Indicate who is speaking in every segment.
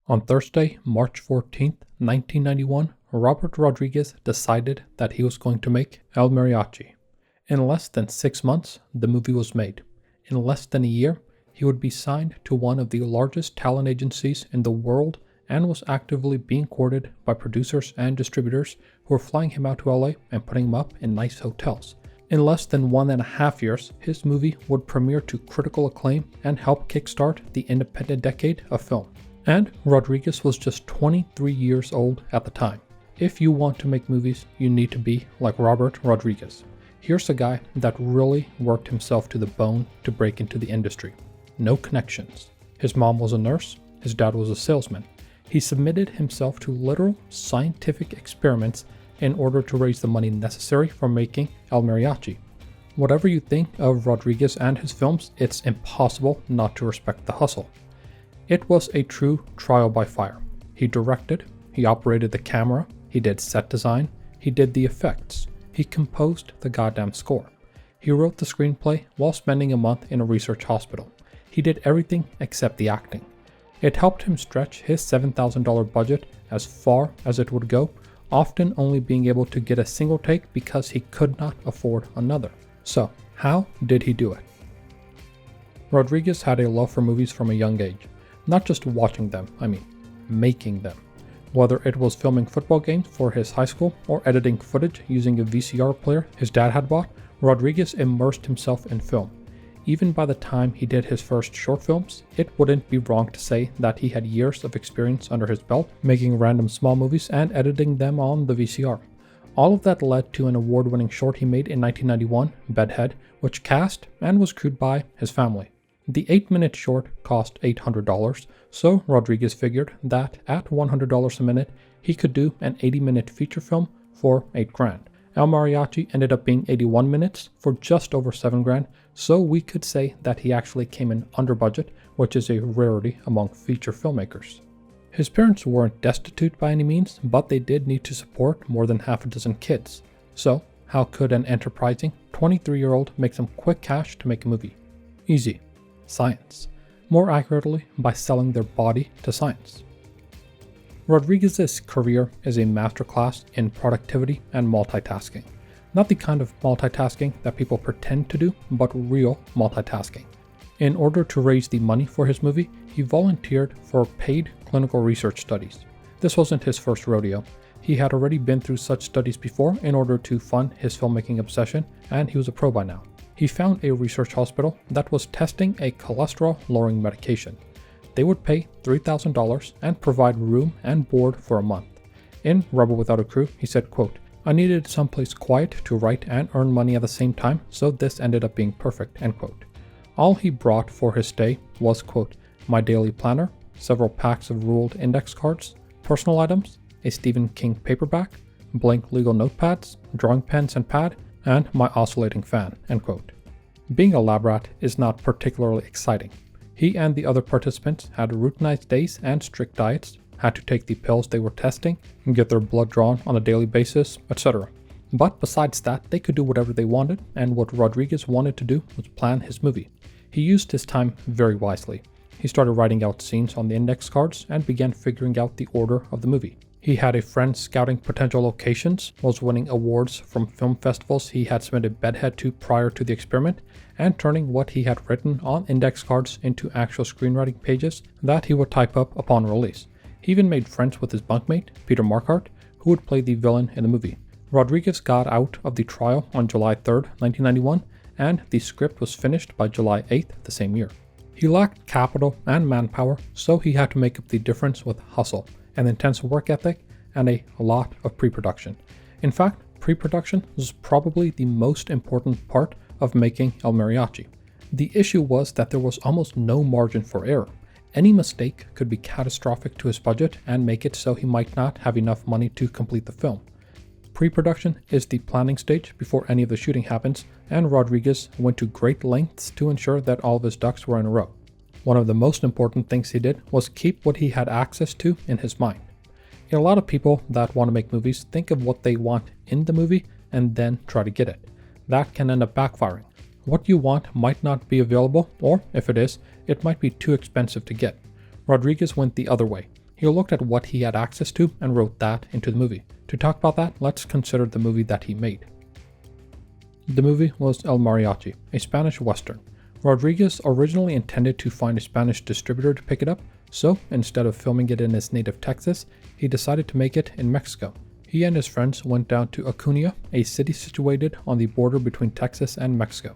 Speaker 1: On Thursday, March 14th, 1991, Robert Rodriguez decided that he was going to make El Mariachi. In less than 6 months, the movie was made. In less than a year, he would be signed to one of the largest talent agencies in the world and was actively being courted by producers and distributors who were flying him out to LA and putting him up in nice hotels. In less than 1.5 years, his movie would premiere to critical acclaim and help kickstart the independent decade of film. And Rodriguez was just 23 years old at the time. If you want to make movies, you need to be like Robert Rodriguez. Here's a guy that really worked himself to the bone to break into the industry. No connections. His mom was a nurse, his dad was a salesman. He submitted himself to literal scientific experiments in order to raise the money necessary for making El Mariachi. Whatever you think of Rodriguez and his films, it's impossible not to respect the hustle. It was a true trial by fire. He directed, he operated the camera, he did set design, he did the effects, he composed the goddamn score. He wrote the screenplay while spending a month in a research hospital. He did everything except the acting. It helped him stretch his $7,000 budget as far as it would go, often only being able to get a single take because he could not afford another. So, how did he do it? Rodriguez had a love for movies from a young age. Not just watching them, making them. Whether it was filming football games for his high school or editing footage using a VCR player his dad had bought, Rodriguez immersed himself in film. Even by the time he did his first short films, it wouldn't be wrong to say that he had years of experience under his belt, making random small movies and editing them on the VCR. All of that led to an award-winning short he made in 1991, Bedhead, which cast and was crewed by his family. The 8-minute short cost $800, so Rodriguez figured that at $100 a minute, he could do an 80-minute feature film for $8,000. El Mariachi ended up being 81 minutes for just over $7,000, so we could say that he actually came in under budget, which is a rarity among feature filmmakers. His parents weren't destitute by any means, but they did need to support more than half a dozen kids. So, how could an enterprising 23-year-old make some quick cash to make a movie? Easy. Science. More accurately, by selling their body to science. Rodriguez's career is a masterclass in productivity and multitasking. Not the kind of multitasking that people pretend to do, but real multitasking. In order to raise the money for his movie, he volunteered for paid clinical research studies. This wasn't his first rodeo. He had already been through such studies before in order to fund his filmmaking obsession, and he was a pro by now. He found a research hospital that was testing a cholesterol-lowering medication. They would pay $3,000 and provide room and board for a month. In Rebel Without a Crew, he said, quote, "I needed someplace quiet to write and earn money at the same time, so this ended up being perfect," end quote. All he brought for his stay was, quote, "my daily planner, several packs of ruled index cards, personal items, a Stephen King paperback, blank legal notepads, drawing pens and pad, and my oscillating fan," end quote. Being a lab rat is not particularly exciting. He and the other participants had routinized days and strict diets, had to take the pills they were testing, and get their blood drawn on a daily basis, etc. But besides that, they could do whatever they wanted, and what Rodriguez wanted to do was plan his movie. He used his time very wisely. He started writing out scenes on the index cards and began figuring out the order of the movie. He had a friend scouting potential locations, was winning awards from film festivals he had submitted Bedhead to prior to the experiment, and turning what he had written on index cards into actual screenwriting pages that he would type up upon release. He even made friends with his bunkmate, Peter Marquardt, who would play the villain in the movie. Rodriguez got out of the trial on July 3rd, 1991, and the script was finished by July 8th the same year. He lacked capital and manpower, so he had to make up the difference with hustle, an intense work ethic, and a lot of pre-production. In fact, pre-production was probably the most important part of making El Mariachi. The issue was that there was almost no margin for error. Any mistake could be catastrophic to his budget and make it so he might not have enough money to complete the film. Pre-production is the planning stage before any of the shooting happens, and Rodriguez went to great lengths to ensure that all of his ducks were in a row. One of the most important things he did was keep what he had access to in his mind. A lot of people that want to make movies think of what they want in the movie and then try to get it. That can end up backfiring. What you want might not be available, or if it is, it might be too expensive to get. Rodriguez went the other way. He He looked at what he had access to and wrote that into the movie. To talk about that, let's consider the movie that he made. The movie was El Mariachi, a Spanish Western. Rodriguez originally intended to find a Spanish distributor to pick it up, so instead of filming it in his native Texas, he decided to make it in Mexico. He and his friends went down to Acuña, a city situated on the border between Texas and Mexico.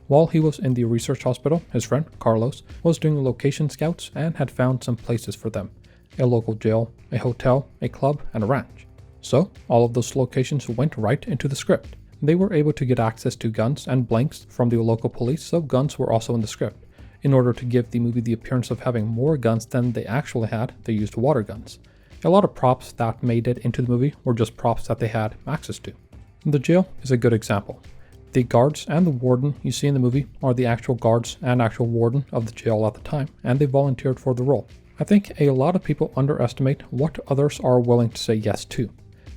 Speaker 1: While he was in the research hospital, his friend, Carlos, was doing location scouts and had found some places for them: a local jail, a hotel, a club, and a ranch. So, all of those locations went right into the script. They were able to get access to guns and blanks from the local police, so guns were also in the script. In order to give the movie the appearance of having more guns than they actually had, they used water guns. A lot of props that made it into the movie were just props that they had access to. The jail is a good example. The guards and the warden you see in the movie are the actual guards and actual warden of the jail at the time, and they volunteered for the role. I think a lot of people underestimate what others are willing to say yes to.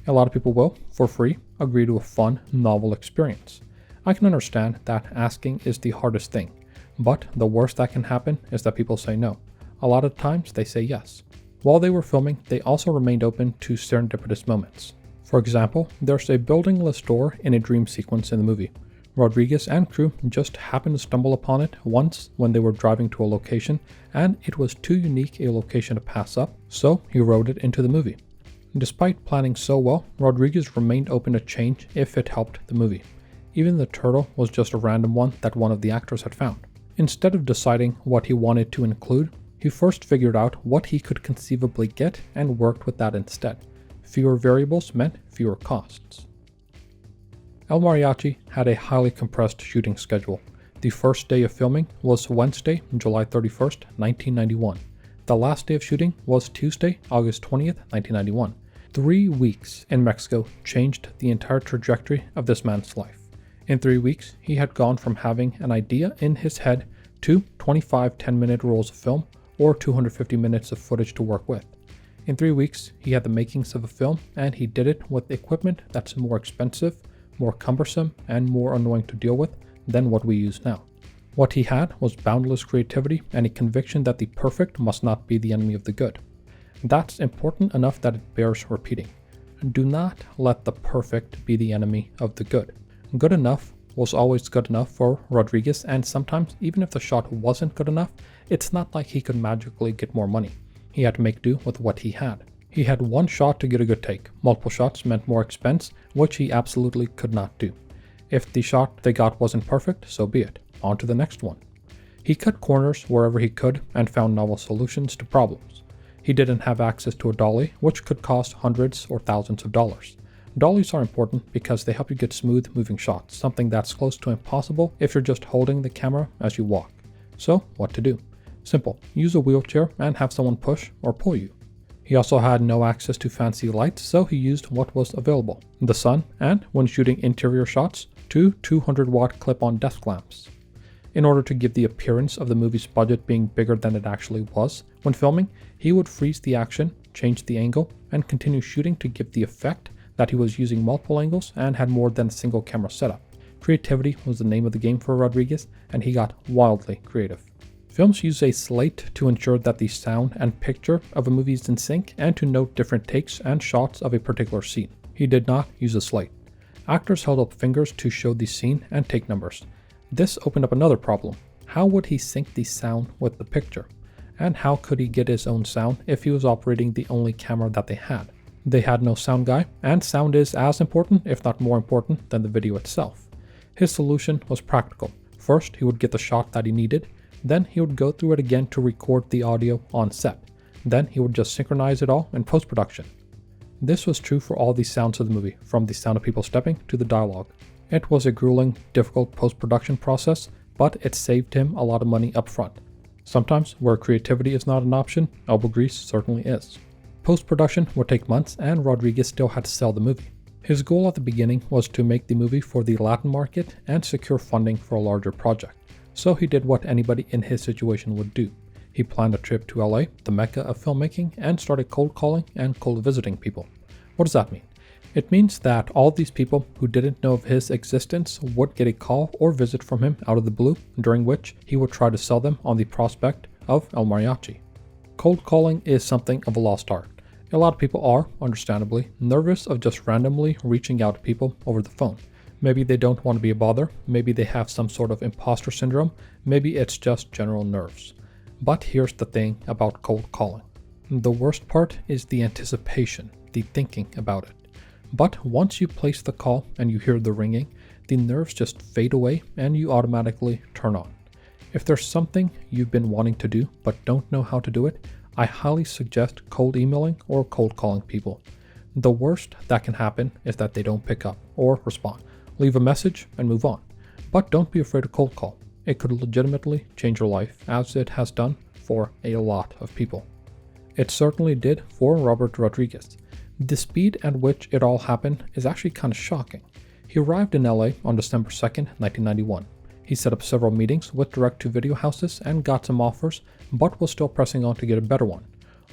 Speaker 1: A lot of people will, for free, agree to a fun, novel experience. I can understand that asking is the hardest thing, but the worst that can happen is that people say no. A lot of times they say yes. While they were filming, they also remained open to serendipitous moments. For example, there's a buildingless door in a dream sequence in the movie. Rodriguez and crew just happened to stumble upon it once when they were driving to a location, and it was too unique a location to pass up, so he wrote it into the movie. Despite planning so well, Rodriguez remained open to change if it helped the movie. Even the turtle was just a random one that one of the actors had found. Instead of deciding what he wanted to include, he first figured out what he could conceivably get and worked with that instead. Fewer variables meant fewer costs. El Mariachi had a highly compressed shooting schedule. The first day of filming was Wednesday, July 31st, 1991. The last day of shooting was Tuesday, August 20th, 1991. 3 weeks in Mexico changed the entire trajectory of this man's life. In 3 weeks, he had gone from having an idea in his head to 25 10-minute rolls of film or 250 minutes of footage to work with. In 3 weeks, he had the makings of a film, and he did it with equipment that's more expensive, more cumbersome, and more annoying to deal with than what we use now. What he had was boundless creativity and a conviction that the perfect must not be the enemy of the good. That's important enough that it bears repeating. Do not let the perfect be the enemy of the good. Good enough was always good enough for Rodriguez, and sometimes even if the shot wasn't good enough, it's not like he could magically get more money. He had to make do with what he had. He had one shot to get a good take. Multiple shots meant more expense, which he absolutely could not do. If the shot they got wasn't perfect, so be it. On to the next one. He cut corners wherever he could and found novel solutions to problems. He didn't have access to a dolly, which could cost hundreds or thousands of dollars. Dollies are important because they help you get smooth moving shots, something that's close to impossible if you're just holding the camera as you walk. So, what to do? Simple. Use a wheelchair and have someone push or pull you. He also had no access to fancy lights, so he used what was available: the sun, and when shooting interior shots, 2 200-watt clip-on desk lamps. In order to give the appearance of the movie's budget being bigger than it actually was, when filming, he would freeze the action, change the angle, and continue shooting to give the effect that he was using multiple angles and had more than a single camera setup. Creativity was the name of the game for Rodriguez, and he got wildly creative. Films use a slate to ensure that the sound and picture of a movie is in sync and to note different takes and shots of a particular scene. He did not use a slate. Actors held up fingers to show the scene and take numbers. This opened up another problem. How would he sync the sound with the picture? And how could he get his own sound if he was operating the only camera that they had? They had no sound guy, and sound is as important, if not more important, than the video itself. His solution was practical. First, he would get the shot that he needed. Then he would go through it again to record the audio on set. Then he would just synchronize it all in post-production. This was true for all the sounds of the movie, from the sound of people stepping to the dialogue. It was a grueling, difficult post-production process, but it saved him a lot of money up front. Sometimes, where creativity is not an option, elbow grease certainly is. Post-production would take months, and Rodriguez still had to sell the movie. His goal at the beginning was to make the movie for the Latin market and secure funding for a larger project. So he did what anybody in his situation would do. He planned a trip to LA, the mecca of filmmaking, and started cold calling and cold visiting people. What does that mean? It means that all these people who didn't know of his existence would get a call or visit from him out of the blue, during which he would try to sell them on the prospect of El Mariachi. Cold calling is something of a lost art. A lot of people are, understandably, nervous of just randomly reaching out to people over the phone. Maybe they don't want to be a bother, maybe they have some sort of imposter syndrome, maybe it's just general nerves. But here's the thing about cold calling. The worst part is the anticipation, the thinking about it. But once you place the call and you hear the ringing, the nerves just fade away and you automatically turn on. If there's something you've been wanting to do but don't know how to do it, I highly suggest cold emailing or cold calling people. The worst that can happen is that they don't pick up or respond. Leave a message and move on. But don't be afraid to cold call. It could legitimately change your life, as it has done for a lot of people. It certainly did for Robert Rodriguez. The speed at which it all happened is actually kind of shocking. He arrived in LA on December 2nd, 1991. He set up several meetings with direct-to-video houses and got some offers, but was still pressing on to get a better one.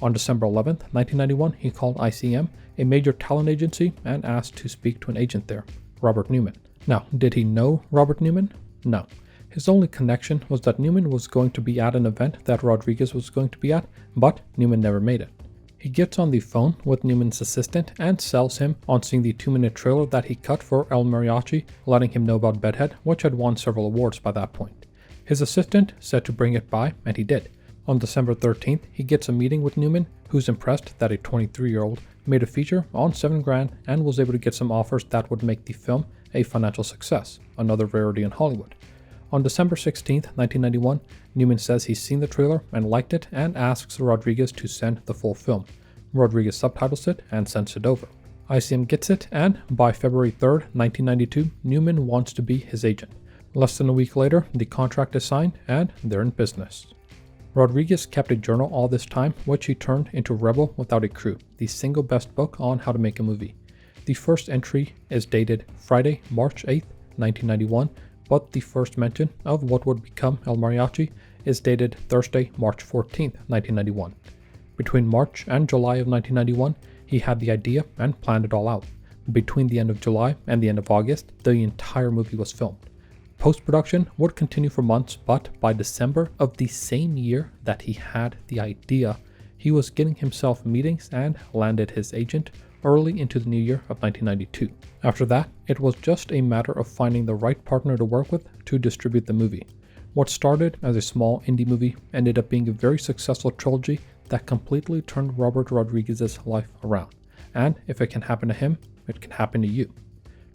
Speaker 1: On December 11th, 1991, he called ICM, a major talent agency, and asked to speak to an agent there, Robert Newman. Now, did he know Robert Newman? No. His only connection was that Newman was going to be at an event that Rodriguez was going to be at, but Newman never made it. He gets on the phone with Newman's assistant and sells him on seeing the 2-minute trailer that he cut for El Mariachi, letting him know about Bedhead, which had won several awards by that point. His assistant said to bring it by, and he did. On December 13th, he gets a meeting with Newman, who's impressed that a 23-year-old made a feature on $7,000 and was able to get some offers that would make the film a financial success, another rarity in Hollywood. On December 16th, 1991, Newman says he's seen the trailer and liked it and asks Rodriguez to send the full film. Rodriguez subtitles it and sends it over. ICM gets it, and by February 3rd, 1992, Newman wants to be his agent. Less than a week later, the contract is signed and they're in business. Rodriguez kept a journal all this time, which he turned into Rebel Without a Crew, the single best book on how to make a movie. The first entry is dated Friday, March 8th, 1991, but the first mention of what would become El Mariachi is dated Thursday, March 14th, 1991. Between March and July of 1991, he had the idea and planned it all out. Between the end of July and the end of August, the entire movie was filmed. Post-production would continue for months, but by December of the same year that he had the idea, he was getting himself meetings and landed his agent early into the new year of 1992. After that, it was just a matter of finding the right partner to work with to distribute the movie. What started as a small indie movie ended up being a very successful trilogy that completely turned Robert Rodriguez's life around. And if it can happen to him, it can happen to you.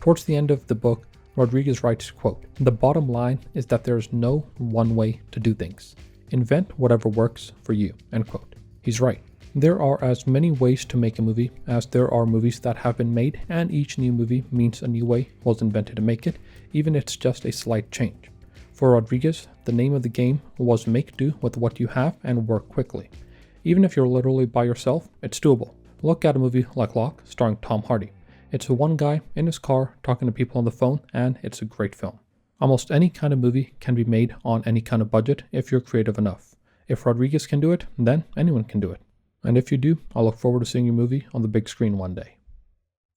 Speaker 1: Towards the end of the book, Rodriguez writes, quote, "The bottom line is that there is no one way to do things. Invent whatever works for you," end quote. He's right. There are as many ways to make a movie as there are movies that have been made, and each new movie means a new way was invented to make it, even if it's just a slight change. For Rodriguez, the name of the game was make do with what you have and work quickly. Even if you're literally by yourself, it's doable. Look at a movie like Locke, starring Tom Hardy. It's one guy in his car talking to people on the phone, and it's a great film. Almost any kind of movie can be made on any kind of budget if you're creative enough. If Rodriguez can do it, then anyone can do it. And if you do, I'll look forward to seeing your movie on the big screen one day.